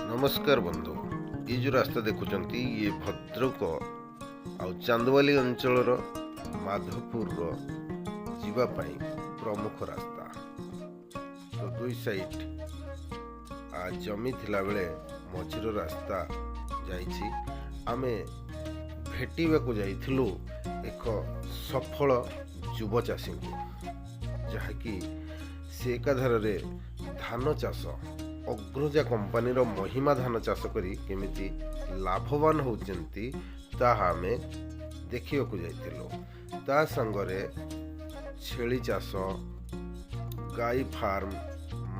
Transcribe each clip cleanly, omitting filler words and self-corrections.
नमस्कार बंधु ये जो रास्ता देखुंत ये भद्रक आउ चांदवाली अंचल माधवपुर जीवाई प्रमुख रास्ता। तो दुई साइड जमी थिला बेले मझीर रास्ता जाइछि। आमे भेटिबा को जाइथिलु एक सफल युव चाषी को जहाँकि से एकाधार धान चाष अग्रजा कंपानी महिमा धान चाष करी केमिति लाभवान होचंती ताहा आमे देखिबाकू जाइथिलु। ता संगरे छेली चाष, गाई फार्म,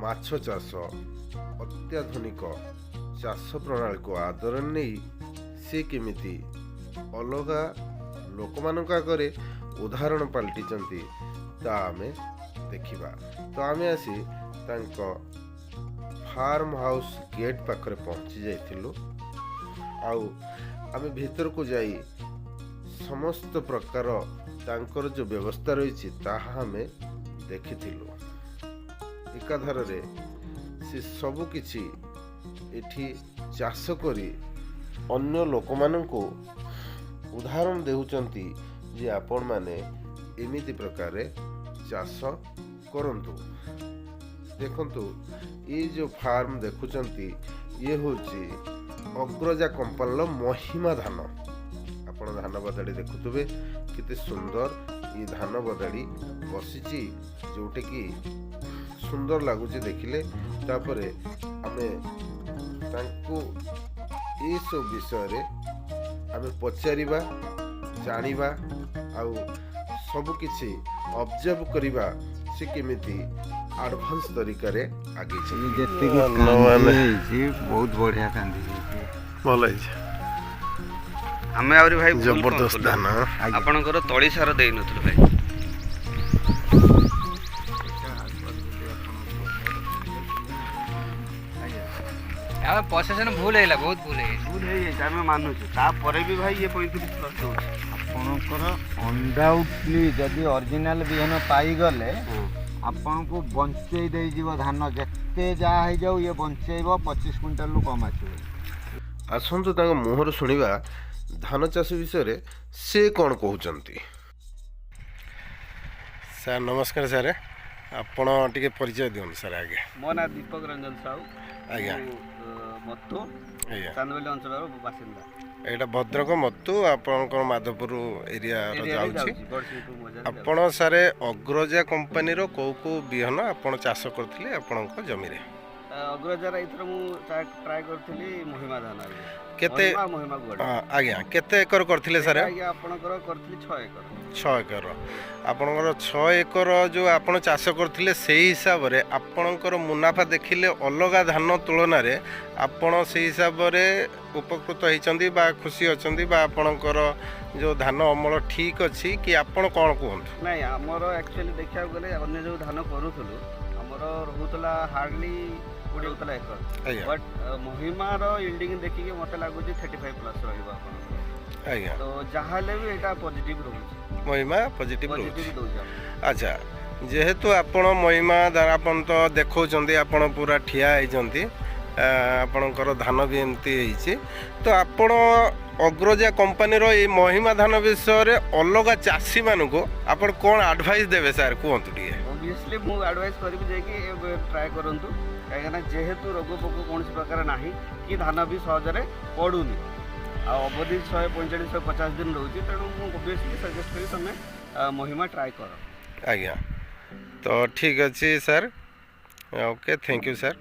माछ चाष अत्याधुनिक चाष प्रणाली को आदर नहीं से केमिति अलगा लोक मानक आगे उदाहरण पलटिचंती ता आमे देखिबा। तो आमे आसी तांको फार्म हाउस गेट पाखरे पहुंची जाइथिलु। आउ आमे भीतर को जाई समस्त प्रकार तांकर जो व्यवस्था रही ताहा आमे देखिथिलु। एकाधार से सबु किछि एठी चाष करी अन्य लोक माननको उदाहरण देउचंती जे आपण माने एमिति प्रकारे चाष करंतु। देखंतु ये जो फार्म देखुचंती ये होची अग्रजा कंपानी महिमा धान। आपण धान बदाड़ी देखुथुबे किते सुंदर ये धान बदाड़ी बसिची जोटे कि सुंदर लागुची देखिले। तापरे आमे तांको ए सब विषय रे आमे पचारिबा जानिबा आउ सब किछि ऑब्जर्व करिबा से केमिति एडवांस तरीका रे आगे चली जेते कि बहुत बढ़िया कांदी भल हमें आउरी भाई जबरदस्त धान आपनकर तळी सार देई नथुल भाई। यार पोसेशन भूल हैला, बहुत भूल है हमें मानु छी। ता परे भी भाई ये 35 प्लस हो आपनकर अनडाउटली जदी ओरिजिनल बिहन पाई गले आपन को बंचै देई जीव धान जत्ते जा है जाऊ ये बंचैबो 25 क्विंटल लु कम आछो। आसंतु तांग मुहर सुनिबा धान चाष विषय रे से कोन कहउचंती। सर नमस्कार सर, आपण टिके परिचय दियन सर आगे। मो ना दीपक रंजन साहू आज्ञा मत्तु आज्ञा चांदवाली अंचल बासिंदा। एटा भद्रक मत्तु आपनकर माधवपुर एरिया रो जाउची। आपण सारे अग्रजा कंपनी रो को बिहन आपण चाष करथिले आपनक जमी रे? अग्रजा रे इथर मु ट्राई करथिली महिमा धान। केते महिमा गोड आज्ञा केते एकर करथिले सर? आज्ञा आपनकर करथिली 6 एकर। 6 एकर आपनकर 6 एकर जो आपण चाष करथिले सेही हिसाब रे आपनकर मुनाफा देखिले अलगा धान तुलना रे आपण सेही हिसाब रे उपकृत होइचंदी बा खुशी अचंदी बा आपनकर जो धान अमल ठीक अछि कि आपण कोन कहंतु? नाही हमर एक्चुअली देखिया गले अन्य जो धान करूथलु हमर रहुतला हार्डली 20 होतला एकर। बट महिमा रो यील्डिंग देखि के मते लागु जे 35 प्लस रहइबा आपण। आज्ञा तो जहाले भी एटा पॉजिटिव रहउछि, महिमा पॉजिटिव पॉजिटिव दउछि। अच्छा जेहेतु आपण महिमा धान आपण तो देखौचंदी आपण पूरा ठिया आइचंती आपणकर धान भी एमती होइछि। तो आपण अग्रजा कंपनी रो ए महिमा धान विषय रे अलगा चाषी मानको आपण कोन एडवाइस देबे सर कहंतु टिके? ऑब्वियसली मु एडवाइस करबी जे कि ट्राई करंतु काहेना जेहेतु रोग पोक कोनसी प्रकार नाही कि धान भी सहजरे पडुनी आ अवधि 145-150 दिन रहउछि। तेणु मु ऑब्वियसली सजेस्ट करी तमे महिमा ट्राई करो। आज्ञा तो ठीक अछि sir, okay thank you sir.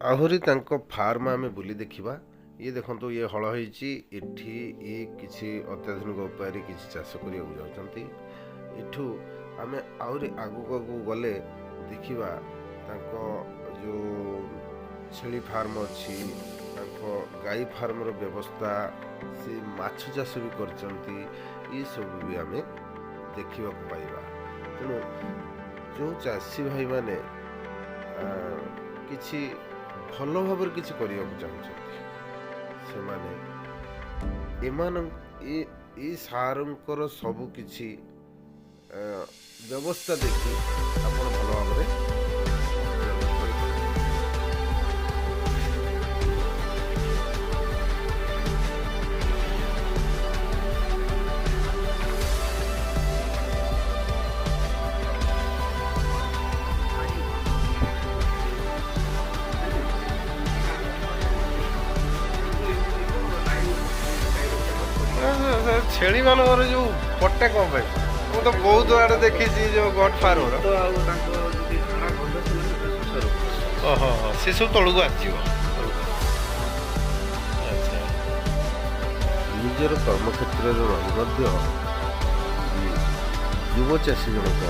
आहुरी तांको फार्म आमे बुली देखिबा। ये देखंतु ये हळ होईची एठी ये किछि अत्याधुनिक उपाय रे किछि चाष करिया जाउचंती। एठू आमे आहुरी आगु गले देखिबा तांको जो छेली फार्म अछि, तांको गाई फार्म रो व्यवस्था, से माछ चाष भी करचंती। ये सब भी आमे देखिबा को पाइबा। तेणु जो चाषी भाई माने किछि भल भाव किछि करिया को चाहउछंती से माने एमान ए सारंकर सब किछि व्यवस्था देखि आपण भल भाव रे ଛେଳି ମାନଙ୍କର ଯୋଉ ପଟା କ'ଣ ପାଇଁ? ମୁଁ ତ ବହୁତ ଆଡେ ଦେଖିଛି ଯୋଉ ଗଡ୍ ଫାର୍ମର। ତ ଆଉ ତାଙ୍କ ଯଦି ଝାଡ଼ା ଗନ୍ଧ ସେମାନେ ଶୋଷ ରୋଗ। ଓହୋ ସେ ସବୁ ତଳକୁ ଆସିଯିବ। ଆଚ୍ଛା ନିଜର କର୍ମକ୍ଷେତ୍ରରେ ରହି ମଧ୍ୟ ଯୁବ ଚାଷୀ ଜଣକ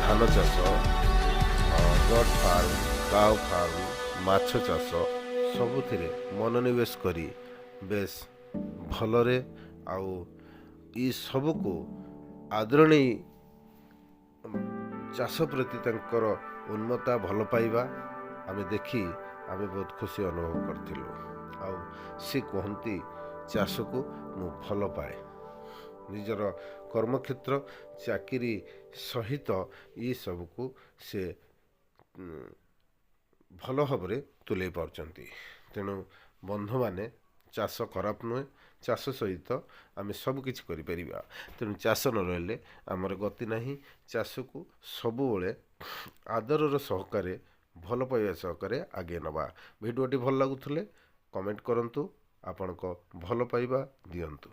ଧାନ ଚାଷ, ଗଡ୍ ଫାର୍ମ, କାଉ ଫାର୍ମ, ମାଛ ଚାଷ ସବୁଥିରେ ମନୋନିବେଶ କରି ବେଶ ଭଲରେ ଆଉ ଇ ସବୁକୁ ଆଦରଣୀ ଚାଷ ପ୍ରତି ତାଙ୍କର ଉନ୍ମତ୍ତା ଭଲ ପାଇବା ଆମେ ଦେଖି ଆମେ ବହୁତ ଖୁସି ଅନୁଭବ କରିଥିଲୁ। ଆଉ ସେ କୁହନ୍ତି ଚାଷକୁ ମୁଁ ଭଲ ପାଏ। ନିଜର କର୍ମକ୍ଷେତ୍ର ଚାକିରି ସହିତ ଇ ସବୁକୁ ସେ ଭଲ ଭାବରେ ତୁଲେଇ ପାରୁଛନ୍ତି। ତେଣୁ ବନ୍ଧୁମାନେ ଚାଷ ଖରାପ ନୁହେଁ, ଚାଷ ସହିତ ଆମେ ସବୁ କିଛି କରିପାରିବା। ତେଣୁ ଚାଷ ନ ରହିଲେ ଆମର ଗତି ନାହିଁ। ଚାଷକୁ ସବୁବେଳେ ଆଦରର ସହକାରେ ଭଲ ପାଇବା ସହକାରେ ଆଗେଇ ନେବା। ଭିଡ଼ିଓଟି ଭଲ ଲାଗୁଥିଲେ କମେଣ୍ଟ କରନ୍ତୁ, ଆପଣଙ୍କ ଭଲ ପାଇବା ଦିଅନ୍ତୁ।